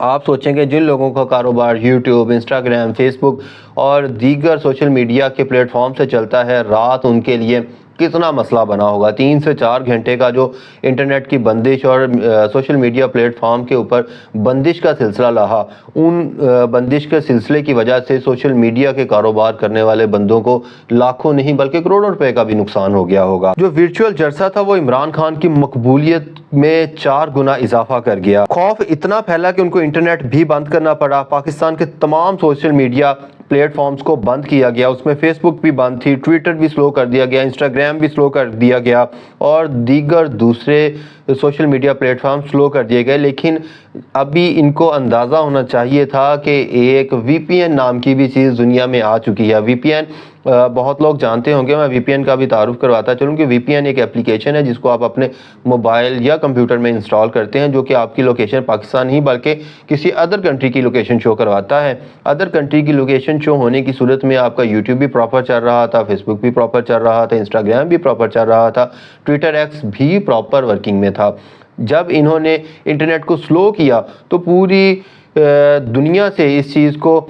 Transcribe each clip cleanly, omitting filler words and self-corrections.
آپ سوچیں کہ جن لوگوں کا کاروبار یوٹیوب، انسٹاگرام، فیس بک اور دیگر سوشل میڈیا کے پلیٹ فارم سے چلتا ہے، رات ان کے لیے کتنا مسئلہ بنا ہوگا۔ 3 سے 4 گھنٹے کا جو انٹرنیٹ کی بندش اور سوشل میڈیا پلیٹ فارم کے اوپر بندش کا سلسلہ رہا، ان بندش کے سلسلے کی وجہ سے سوشل میڈیا کے کاروبار کرنے والے بندوں کو لاکھوں نہیں بلکہ کروڑوں روپے کا بھی نقصان ہو گیا ہوگا۔ جو ورچوئل جلسہ تھا وہ عمران خان کی مقبولیت میں 4 گنا اضافہ کر گیا۔ خوف اتنا پھیلا کہ ان کو انٹرنیٹ بھی بند کرنا پڑا۔ پاکستان کے تمام سوشل میڈیا پلیٹ فارمز کو بند کیا گیا، اس میں فیس بک بھی بند تھی، ٹویٹر بھی سلو کر دیا گیا، انسٹاگرام بھی سلو کر دیا گیا اور دیگر دوسرے سوشل میڈیا پلیٹ فارم سلو کر دیے گئے۔ لیکن ابھی ان کو اندازہ ہونا چاہیے تھا کہ ایک وی پی این نام کی بھی چیز دنیا میں آ چکی ہے۔ وی پی این بہت لوگ جانتے ہوں گے، میں وی پی این کا بھی تعارف کرواتا چلوں کہ وی پی این ایک اپلیکیشن ہے جس کو آپ اپنے موبائل یا کمپیوٹر میں انسٹال کرتے ہیں، جو کہ آپ کی لوکیشن پاکستان نہیں بلکہ کسی ادر کنٹری کی لوکیشن شو کرواتا ہے۔ ادر کنٹری کی لوکیشن شو ہونے کی صورت میں آپ کا یوٹیوب بھی پراپر چل رہا تھا، فیس بک بھی پراپر چل رہا تھا، انسٹاگرام بھی پراپر چل رہا تھا، ٹویٹر ایکس بھی پراپر ورکنگ میں تھا۔ جب انہوں نے انٹرنیٹ کو سلو کیا تو پوری دنیا سے اس چیز کو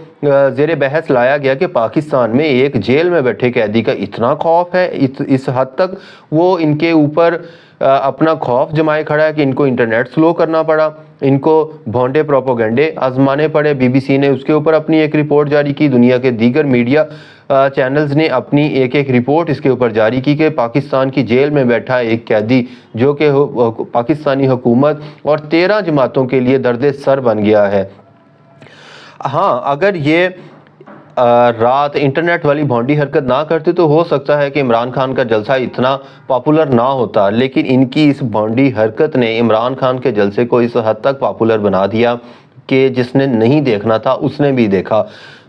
زیر بحث لایا گیا کہ پاکستان میں ایک جیل میں بیٹھے قیدی کا اتنا خوف ہے، اس حد تک وہ ان کے اوپر اپنا خوف جمائے کھڑا ہے کہ ان کو انٹرنیٹ سلو کرنا پڑا، ان کو بھونڈے پروپیگنڈے آزمانے پڑے۔ بی بی سی نے اس کے اوپر اپنی ایک رپورٹ جاری کی، دنیا کے دیگر میڈیا چینلز نے اپنی ایک رپورٹ اس کے اوپر جاری کی کہ پاکستان کی جیل میں بیٹھا ایک قیدی جو کہ پاکستانی حکومت اور 13 جماعتوں کے لیے درد سر بن گیا ہے۔ ہاں، اگر یہ رات انٹرنیٹ والی بھونڈی حرکت نہ کرتے تو ہو سکتا ہے کہ عمران خان کا جلسہ اتنا پاپولر نہ ہوتا، لیکن ان کی اس بھونڈی حرکت نے عمران خان کے جلسے کو اس حد تک پاپولر بنا دیا کہ جس نے نہیں دیکھنا تھا اس نے بھی دیکھا۔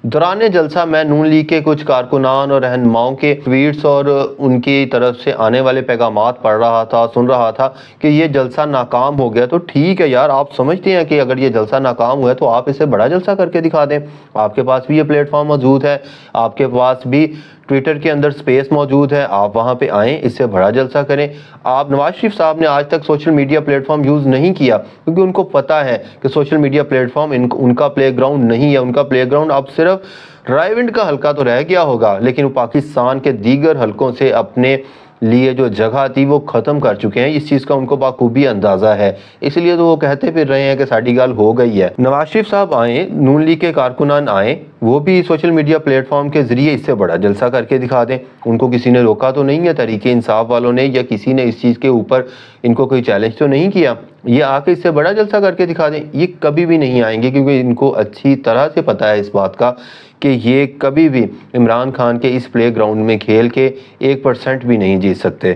دوران جلسہ میں نون لیگ کے کچھ کارکنان اور رہنماؤں کے ٹویٹس اور ان کی طرف سے آنے والے پیغامات پڑھ رہا تھا، سن رہا تھا کہ یہ جلسہ ناکام ہو گیا۔ تو ٹھیک ہے یار، آپ سمجھتے ہیں کہ اگر یہ جلسہ ناکام ہوا ہے تو آپ اسے بڑا جلسہ کر کے دکھا دیں۔ آپ کے پاس بھی یہ پلیٹ فارم موجود ہے، آپ کے پاس بھی ٹویٹر کے اندر سپیس موجود ہے، آپ وہاں پہ آئیں، اس سے بڑا جلسہ کریں۔ آپ نواز شریف صاحب نے آج تک social media plate form use نہیں کیا کیونکہ ان کو پتہ ہے کہ سوشل میڈیا پلیٹ فارم ان کا پلے گراؤنڈ نہیں ہے۔ ان کا پلے گراؤنڈ اب صرف رائے ونڈ کا حلقہ تو رہ گیا ہوگا، لیکن وہ پاکستان کے دیگر حلقوں سے اپنے لیے جو جگہ تھی وہ ختم کر چکے ہیں۔ اس چیز کا ان کو بخوبی اندازہ ہے، اس لیے تو وہ کہتے پھر رہے ہیں کہ ساڈی گل ہو گئی ہے۔ نواز شریف صاحب آئیں، نون لیگ کے کارکنان آئیں، وہ بھی سوشل میڈیا پلیٹ فارم کے ذریعے اس سے بڑا جلسہ کر کے دکھا دیں۔ ان کو کسی نے روکا تو نہیں ہے، تحریک انصاف والوں نے یا کسی نے اس چیز کے اوپر ان کو کوئی چیلنج تو نہیں کیا، یہ آ کے اس سے بڑا جلسہ کر کے دکھا دیں۔ یہ کبھی بھی نہیں آئیں گے کیونکہ ان کو اچھی طرح سے پتہ ہے اس بات کا کہ یہ کبھی بھی عمران خان کے اس پلے گراؤنڈ میں کھیل کے 1% بھی نہیں جیت سکتے۔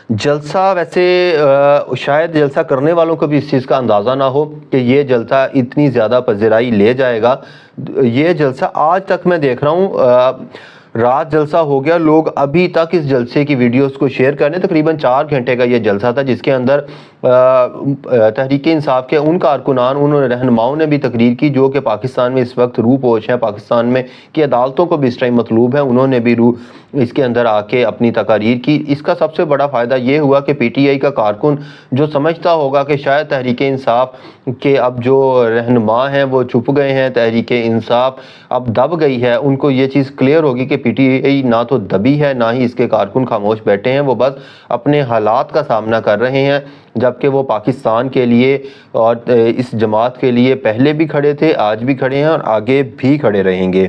جلسہ ویسے شاید جلسہ کرنے والوں کو بھی اس چیز کا اندازہ نہ ہو کہ یہ جلسہ اتنی زیادہ پذیرائی لے جائے گا۔ یہ جلسہ آج تک میں دیکھ رہا ہوں رات جلسہ ہو گیا، لوگ ابھی تک اس جلسے کی ویڈیوز کو شیئر کرنے۔ تقریباً 4 گھنٹے کا یہ جلسہ تھا جس کے اندر تحریک انصاف کے ان کارکنان، ان رہنماؤں نے بھی تقریر کی جو کہ پاکستان میں اس وقت روح پوش ہیں، پاکستان میں کی عدالتوں کو بھی اس ٹائم مطلوب ہے، انہوں نے بھی اس کے اندر آ کے اپنی تقاریر کی۔ اس کا سب سے بڑا فائدہ یہ ہوا کہ پی ٹی آئی کا کارکن جو سمجھتا ہوگا کہ شاید تحریک انصاف کے اب جو رہنما ہیں وہ چھپ گئے ہیں، تحریک انصاف اب دب گئی ہے، ان کو یہ چیز کلیئر ہوگی کہ پی ٹی آئی نہ تو دبی ہے، نہ ہی اس کے کارکن خاموش بیٹھے ہیں، وہ بس اپنے حالات کا سامنا کر رہے ہیں، جبکہ وہ پاکستان کے لیے اور اس جماعت کے لیے پہلے بھی کھڑے تھے، آج بھی کھڑے ہیں اور آگے بھی کھڑے رہیں گے۔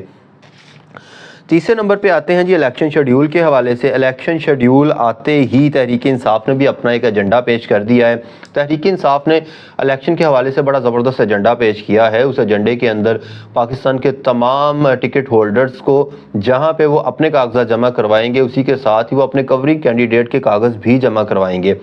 تیسرے نمبر پہ آتے ہیں جی الیکشن شیڈیول کے حوالے سے۔ الیکشن شیڈیول آتے ہی تحریک انصاف نے بھی اپنا ایک ایجنڈا پیش کر دیا ہے۔ تحریک انصاف نے الیکشن کے حوالے سے بڑا زبردست ایجنڈا پیش کیا ہے۔ اس ایجنڈے کے اندر پاکستان کے تمام ٹکٹ ہولڈرز کو جہاں پہ وہ اپنے کاغذات جمع کروائیں گے، اسی کے ساتھ ہی وہ اپنے کورنگ کینڈیڈیٹ کے کاغذ بھی جمع کروائیں گے۔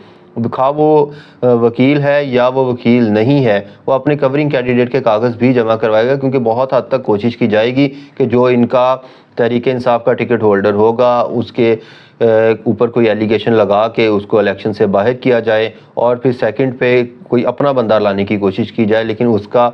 خواہ وہ وکیل ہے یا وہ وکیل نہیں ہے، وہ اپنے کورنگ کینڈیڈیٹ کے کاغذ بھی جمع کروائے گا، کیونکہ بہت حد تک کوشش کی جائے گی کہ جو ان کا تحریک انصاف کا ٹکٹ ہولڈر ہوگا اس کے اوپر کوئی ایلیگیشن لگا کے اس کو الیکشن سے باہر کیا جائے اور پھر سیکنڈ پہ کوئی اپنا بندہ لانے کی کوشش کی جائے۔ لیکن اس کا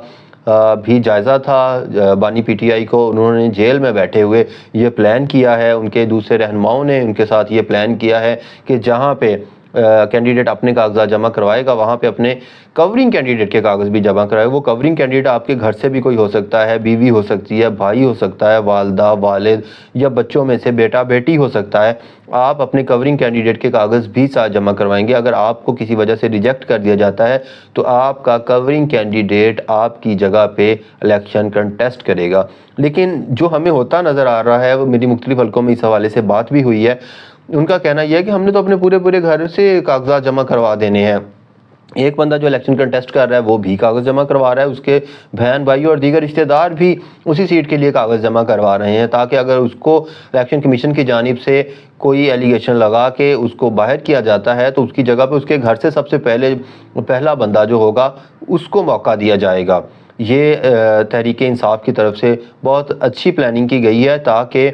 بھی جائزہ تھا بانی پی ٹی آئی کو، انہوں نے جیل میں بیٹھے ہوئے یہ پلان کیا ہے، ان کے دوسرے رہنماؤں نے ان کے ساتھ یہ پلان کیا ہے کہ جہاں پہ کینڈیڈیٹ اپنے کاغذات جمع کروائے گا وہاں پہ اپنے کورنگ کینڈیڈیٹ کے کاغذ بھی جمع کرائے. وہ کورنگ کینڈیڈیٹ آپ کے گھر سے بھی کوئی ہو سکتا ہے, بیوی ہو سکتی ہے, بھائی ہو سکتا ہے, والدہ, والد یا بچوں میں سے بیٹا بیٹی ہو سکتا ہے. آپ اپنے کورنگ کینڈیڈیٹ کے کاغذ بھی ساتھ جمع کروائیں گے. اگر آپ کو کسی وجہ سے ریجیکٹ کر دیا جاتا ہے تو آپ کا کورنگ کینڈیڈیٹ آپ کی جگہ پہ الیکشن کنٹیسٹ کرے گا. لیکن جو ہمیں ہوتا نظر آ رہا ہے, وہ میری مختلف حلقوں میں اس حوالے سے بات بھی ہوئی ہے, ان کا کہنا یہ ہے کہ ہم نے تو اپنے پورے گھر سے کاغذات جمع کروا دینے ہیں. ایک بندہ جو الیکشن کنٹیسٹ کر رہا ہے وہ بھی کاغذ جمع کروا رہا ہے, اس کے بہن بھائی اور دیگر رشتہ دار بھی اسی سیٹ کے لیے کاغذ جمع کروا رہے ہیں, تاکہ اگر اس کو الیکشن کمیشن کی جانب سے کوئی ایلیگیشن لگا کے اس کو باہر کیا جاتا ہے تو اس کی جگہ پہ اس کے گھر سے سب سے پہلا بندہ جو ہوگا اس کو موقع دیا جائے گا. یہ تحریک انصاف کی طرف سے بہت اچھی پلاننگ کی گئی ہے, تاکہ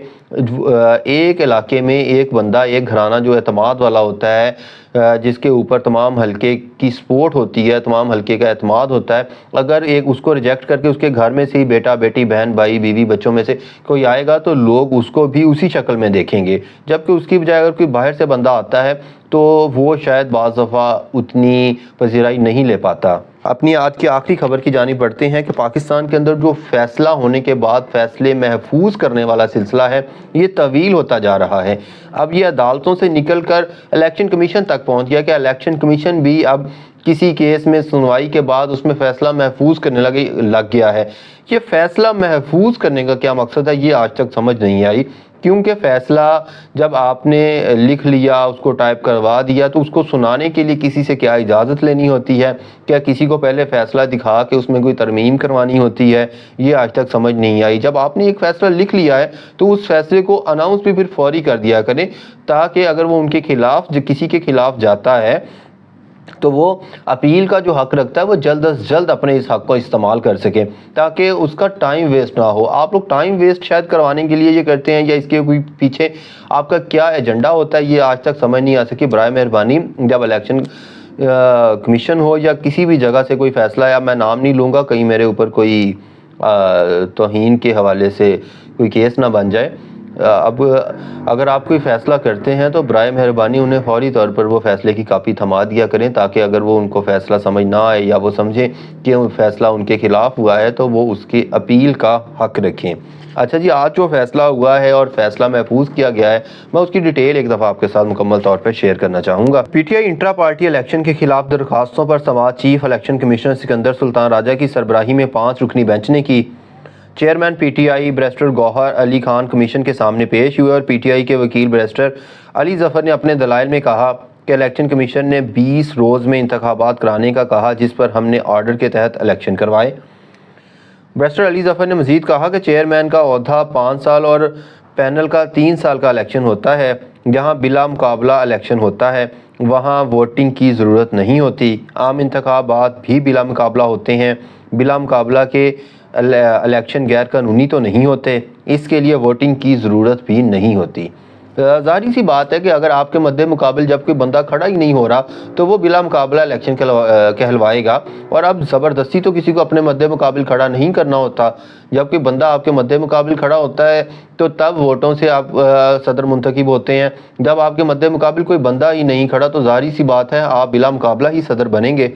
ایک علاقے میں ایک بندہ, ایک گھرانہ جو اعتماد والا ہوتا ہے, جس کے اوپر تمام حلقے کی سپورٹ ہوتی ہے, تمام حلقے کا اعتماد ہوتا ہے, اگر ایک اس کو ریجیکٹ کر کے اس کے گھر میں سے ہی بیٹا بیٹی بہن بھائی بیوی بچوں میں سے کوئی آئے گا تو لوگ اس کو بھی اسی شکل میں دیکھیں گے. جبکہ اس کی بجائے اگر کوئی باہر سے بندہ آتا ہے تو وہ شاید بعض دفعہ اتنی پذیرائی نہیں لے پاتا. اپنی آج کی آخری خبر کی جانب بڑھتے ہیں کہ پاکستان کے اندر جو فیصلہ ہونے کے بعد فیصلے محفوظ کرنے والا سلسلہ ہے یہ طویل ہوتا جا رہا ہے. اب یہ عدالتوں سے نکل کر الیکشن کمیشن تک پہنچ گیا کہ الیکشن کمیشن بھی اب کسی کیس میں سنوائی کے بعد اس میں فیصلہ محفوظ کرنے لگ گیا ہے. یہ فیصلہ محفوظ کرنے کا کیا مقصد ہے یہ آج تک سمجھ نہیں آئی, کیونکہ فیصلہ جب آپ نے لکھ لیا, اس کو ٹائپ کروا دیا, تو اس کو سنانے کے لیے کسی سے کیا اجازت لینی ہوتی ہے, کیا کسی کو پہلے فیصلہ دکھا کے اس میں کوئی ترمیم کروانی ہوتی ہے, یہ آج تک سمجھ نہیں آئی. جب آپ نے ایک فیصلہ لکھ لیا ہے تو اس فیصلے کو اناؤنس بھی پھر فوری کر دیا کریں, تاکہ اگر وہ ان کے خلاف کسی کے خلاف جاتا ہے تو وہ اپیل کا جو حق رکھتا ہے وہ جلد از جلد اپنے اس حق کو استعمال کر سکے, تاکہ اس کا ٹائم ویسٹ نہ ہو. آپ لوگ ٹائم ویسٹ شاید کروانے کے لیے یہ کرتے ہیں, یا اس کے کوئی پیچھے آپ کا کیا ایجنڈا ہوتا ہے یہ آج تک سمجھ نہیں آ سکی. برائے مہربانی جب الیکشن کمیشن ہو یا کسی بھی جگہ سے کوئی فیصلہ, یا میں نام نہیں لوں گا کہیں میرے اوپر کوئی توہین کے حوالے سے کوئی کیس نہ بن جائے, اب اگر آپ کوئی فیصلہ کرتے ہیں تو برائے مہربانی انہیں فوری طور پر وہ فیصلے کی کاپی تھما دیا کریں, تاکہ اگر وہ ان کو فیصلہ سمجھ نہ آئے یا وہ سمجھیں کہ فیصلہ ان کے خلاف ہوا ہے تو وہ اس کی اپیل کا حق رکھیں. اچھا جی, آج جو فیصلہ ہوا ہے اور فیصلہ محفوظ کیا گیا ہے میں اس کی ڈیٹیل ایک دفعہ آپ کے ساتھ مکمل طور پر شیئر کرنا چاہوں گا. P T I intra party election کے خلاف درخواستوں پر سماعت chief election commissioner Sikandar Sultan Raja کی سربراہی میں 5 رکنی بینچ نے کی. Chairman P T I barrister Gohar Ali Khan commission کے سامنے پیش ہوئے, اور پی ٹی آئی کے وکیل بیرسٹر علی ظفر نے اپنے دلائل میں کہا کہ الیکشن کمیشن نے 20 روز میں انتخابات کرانے کا کہا, جس پر ہم نے آرڈر کے تحت الیکشن کروائے. بیرسٹر علی ظفر نے مزید کہا کہ چیئرمین کا عہدہ 5 سال اور پینل کا 3 سال کا الیکشن ہوتا ہے. جہاں بلا مقابلہ الیکشن ہوتا ہے وہاں ووٹنگ کی ضرورت نہیں ہوتی. عام انتخابات بھی بلا مقابلہ ہوتے ہیں. بلا مقابلہ کے الیکشن غیر قانونی تو نہیں ہوتے, اس کے لیے ووٹنگ کی ضرورت بھی نہیں ہوتی. ظاہری سی بات ہے کہ اگر آپ کے مد مقابل جب کوئی بندہ کھڑا ہی نہیں ہو رہا تو وہ بلا مقابلہ الیکشن کہلوائے گا, اور اب زبردستی تو کسی کو اپنے مد مقابل کھڑا نہیں کرنا ہوتا. جب کوئی بندہ آپ کے مد مقابل کھڑا ہوتا ہے تو تب ووٹوں سے آپ صدر منتخب ہوتے ہیں. جب آپ کے مد مقابل کوئی بندہ ہی نہیں کھڑا تو ظاہری سی بات ہے آپ بلا مقابلہ ہی صدر بنیں گے.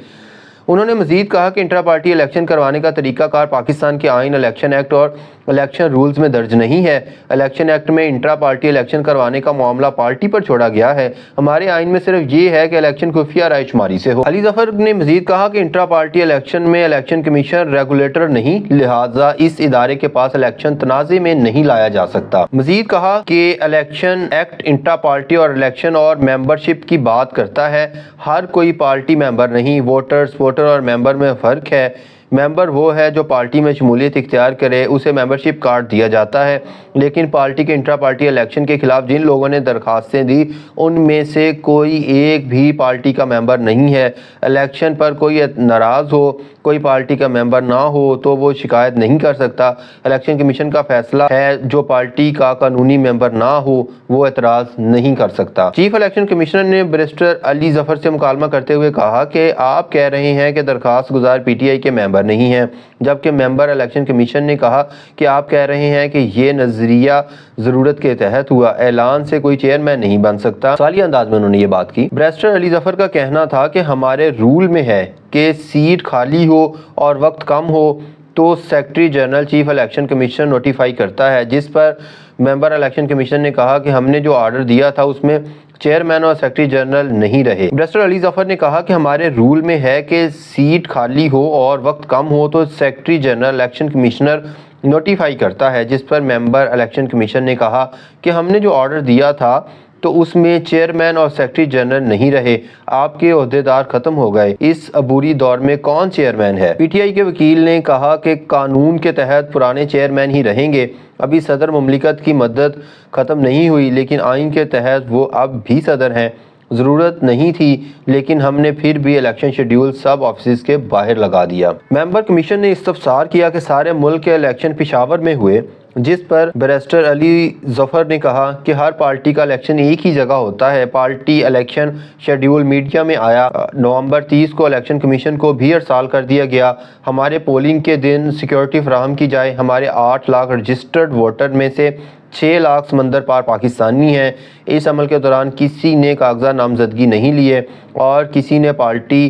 انہوں نے مزید کہا کہ انٹرا پارٹی الیکشن کروانے کا طریقہ کار پاکستان کے آئین, الیکشن ایکٹ اور الیکشن رولز میں درج نہیں ہے. الیکشن ایکٹ میں انٹرا پارٹی الیکشن کروانے کا معاملہ پارٹی پر چھوڑا گیا ہے. ہمارے آئین میں صرف یہ ہے کہ الیکشن خفیہ رائے شماری سے ہو. علی ظفر نے مزید کہا کہ انٹرا پارٹی الیکشن میں الیکشن کمیشن ریگولیٹر نہیں, لہٰذا اس ادارے کے پاس الیکشن تنازع میں نہیں لایا جا سکتا. مزید کہا کہ الیکشن ایکٹ انٹرا پارٹی اور الیکشن اور ممبرشپ کی بات کرتا ہے, ہر کوئی پارٹی ممبر نہیں. ووٹر اور ممبر میں فرق ہے. ممبر وہ ہے جو پارٹی میں شمولیت اختیار کرے, اسے ممبرشپ کارڈ دیا جاتا ہے. لیکن پارٹی کے انٹرا پارٹی الیکشن کے خلاف جن لوگوں نے درخواستیں دی ان میں سے کوئی ایک بھی پارٹی کا ممبر نہیں ہے. الیکشن پر کوئی ناراض ہو کوئی پارٹی کا ممبر نہ ہو تو وہ شکایت نہیں کر سکتا۔ الیکشن کمیشن کا فیصلہ ہے جو پارٹی کا قانونی ممبر نہ ہو وہ اعتراض نہیں کر سکتا۔ چیف الیکشن کمشنر نے بیرسٹر علی ظفر سے مکالمہ کرتے ہوئے کہا کہ آپ کہہ رہے ہیں کہ درخواست گزار پی ٹی آئی کے ممبر نہیں ہیں، جبکہ ممبر الیکشن کمیشن نے کہا کہ آپ کہہ رہے ہیں کہ یہ نظریہ ضرورت کے تحت ہوا، اعلان سے کوئی چیئرمین نہیں بن سکتا۔ سوالیہ انداز میں انہوں نے یہ بات کی۔ بیرسٹر علی ظفر کا کہنا تھا کہ ہمارے رول میں ہے کہ سیٹ خالی ہو اور وقت کم ہو تو secretary general chief election commission notify کرتا ہے، جس پر ممبر الیکشن کمیشن نے کہا کہ ہم نے جو آرڈر دیا تھا اس میں چیئرمین اور سیکرٹری جنرل نہیں رہے۔ بیرسٹر علی ظفر نے کہا کہ ہمارے رول میں ہے کہ سیٹ خالی ہو اور وقت کم ہو تو secretary general election commissioner notify کرتا ہے، جس پر ممبر الیکشن کمیشن نے کہا کہ ہم نے جو آرڈر دیا تھا تو اس میں چیئرمین اور سیکرٹری جنرل نہیں رہے، آپ کے عہدیدار ختم ہو گئے، اس عبوری دور میں کون چیئرمین ہے؟ پی ٹی آئی کے وکیل نے کہا کہ قانون کے تحت پرانے چیئرمین ہی رہیں گے، ابھی صدر مملکت کی مدت ختم نہیں ہوئی لیکن آئین کے تحت وہ اب بھی صدر ہیں، ضرورت نہیں تھی لیکن ہم نے پھر بھی الیکشن شیڈیول سب آفیسز کے باہر لگا دیا۔ ممبر کمیشن نے استفسار کیا کہ سارے ملک کے الیکشن پشاور میں ہوئے، جس پر بیرسٹر علی ظفر نے کہا کہ ہر پارٹی کا الیکشن ایک ہی جگہ ہوتا ہے، پارٹی الیکشن شیڈیول میڈیا میں آیا، نومبر 30 کو الیکشن کمیشن کو بھی ارسال کر دیا گیا، ہمارے پولنگ کے دن سیکیورٹی فراہم کی جائے، ہمارے 8 لاکھ رجسٹرڈ ووٹر میں سے 6 لاکھ سمندر پار پاکستانی ہیں، اس عمل کے دوران کسی نے کاغذات نامزدگی نہیں لیے اور کسی نے پارٹی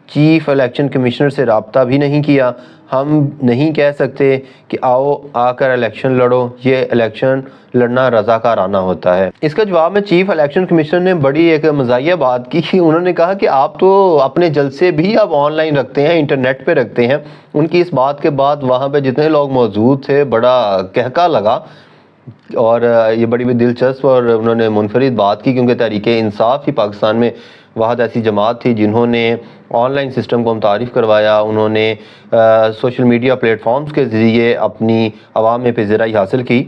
چیف الیکشن کمشنر سے رابطہ بھی نہیں کیا، ہم نہیں کہہ سکتے کہ آؤ آ کر الیکشن لڑو، یہ الیکشن لڑنا رضاکارانہ ہوتا ہے۔ اس کا جواب میں چیف الیکشن کمشنر نے بڑی ایک مزاحیہ بات کی، انہوں نے کہا کہ آپ تو اپنے جلسے بھی اب آن لائن رکھتے ہیں، انٹرنیٹ پہ رکھتے ہیں۔ ان کی اس بات کے بعد وہاں پہ جتنے لوگ موجود تھے بڑا کہکا لگا اور یہ بڑی دلچسپ اور انہوں نے منفرد بات کی، کیونکہ تحریک انصاف ہی پاکستان میں واحد ایسی جماعت تھی جنہوں نے آن لائن سسٹم کو متعارف کروایا، انہوں نے سوشل میڈیا پلیٹ فارمز کے ذریعے اپنی عوام میں پذیرائی حاصل کی۔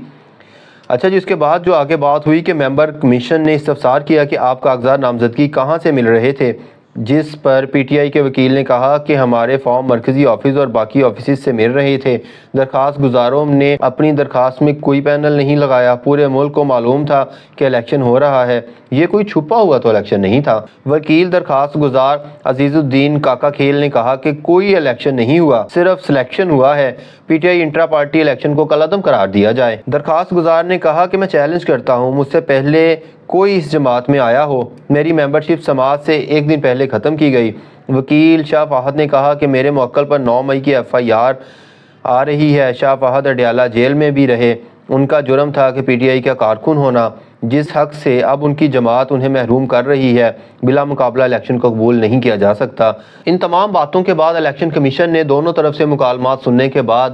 اچھا جی، اس کے بعد جو آگے بات ہوئی کہ ممبر کمیشن نے استفسار کیا کہ آپ کاغذات نامزدگی کہاں سے مل رہے تھے، جس پر پی ٹی آئی کے وکیل نے کہا کہ ہمارے فارم مرکزی آفس اور باقی آفیسز سے مل رہے تھے، درخواست گزاروں نے اپنی درخواست میں کوئی پینل نہیں لگایا، پورے ملک کو معلوم تھا کہ الیکشن ہو رہا ہے، یہ کوئی چھپا ہوا تو الیکشن نہیں تھا۔ وکیل درخواست گزار عزیز الدین کاکا کھیل نے کہا کہ کوئی الیکشن نہیں ہوا، صرف سلیکشن ہوا ہے، پی T I intra party election کو کالعدم قرار دیا جائے۔ درخواست گزار نے کہا کہ میں چیلنج کرتا ہوں مجھ سے پہلے کوئی اس جماعت میں آیا ہو، میری ممبرشپ سماعت سے ایک دن پہلے ختم کی گئی۔ وکیل شاہ فہد نے کہا کہ میرے موکل پر 9 مئی کی ایف آئی آر آ رہی ہے، شاہ فہد اڈیالہ جیل میں بھی رہے، ان کا جرم تھا کہ پی ٹی آئی کا کارکن ہونا، جس حق سے اب ان کی جماعت انہیں محروم کر رہی ہے، بلا مقابلہ الیکشن کو قبول نہیں کیا جا سکتا۔ ان تمام باتوں کے بعد الیکشن کمیشن نے دونوں طرف سے مکالمات سننے کے بعد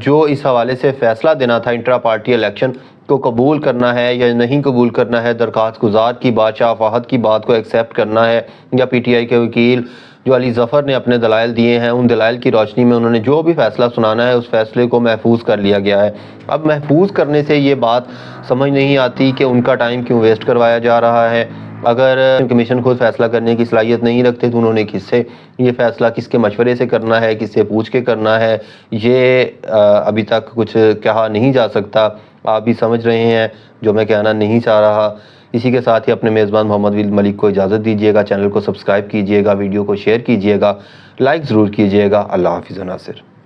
جو اس حوالے سے فیصلہ دینا تھا انٹرا پارٹی الیکشن کو قبول کرنا ہے یا نہیں قبول کرنا ہے، درخواست گزار کی بات، شاہ فہد کی بات کو ایکسیپٹ کرنا ہے، یا پی ٹی آئی کے وکیل جو علی ظفر نے اپنے دلائل دیے ہیں ان دلائل کی روشنی میں انہوں نے جو بھی فیصلہ سنانا ہے اس فیصلے کو محفوظ کر لیا گیا ہے۔ اب محفوظ کرنے سے یہ بات سمجھ نہیں آتی کہ ان کا ٹائم کیوں ویسٹ کروایا جا رہا ہے۔ اگر کمیشن خود فیصلہ کرنے کی صلاحیت نہیں رکھتے تو انہوں نے کس سے یہ فیصلہ کس کے مشورے سے کرنا ہے، کس سے پوچھ کے کرنا ہے، یہ ابھی تک کچھ کہا نہیں جا سکتا۔ آپ بھی سمجھ رہے ہیں جو میں کہنا نہیں چاہ رہا۔ اسی کے ساتھ ہی اپنے میزبان محمد ولید ملک کو اجازت دیجیے گا، چینل کو سبسکرائب کیجیے گا، ویڈیو کو شیئر کیجیے گا، لائک ضرور کیجیے گا۔ اللہ حافظ ناصر۔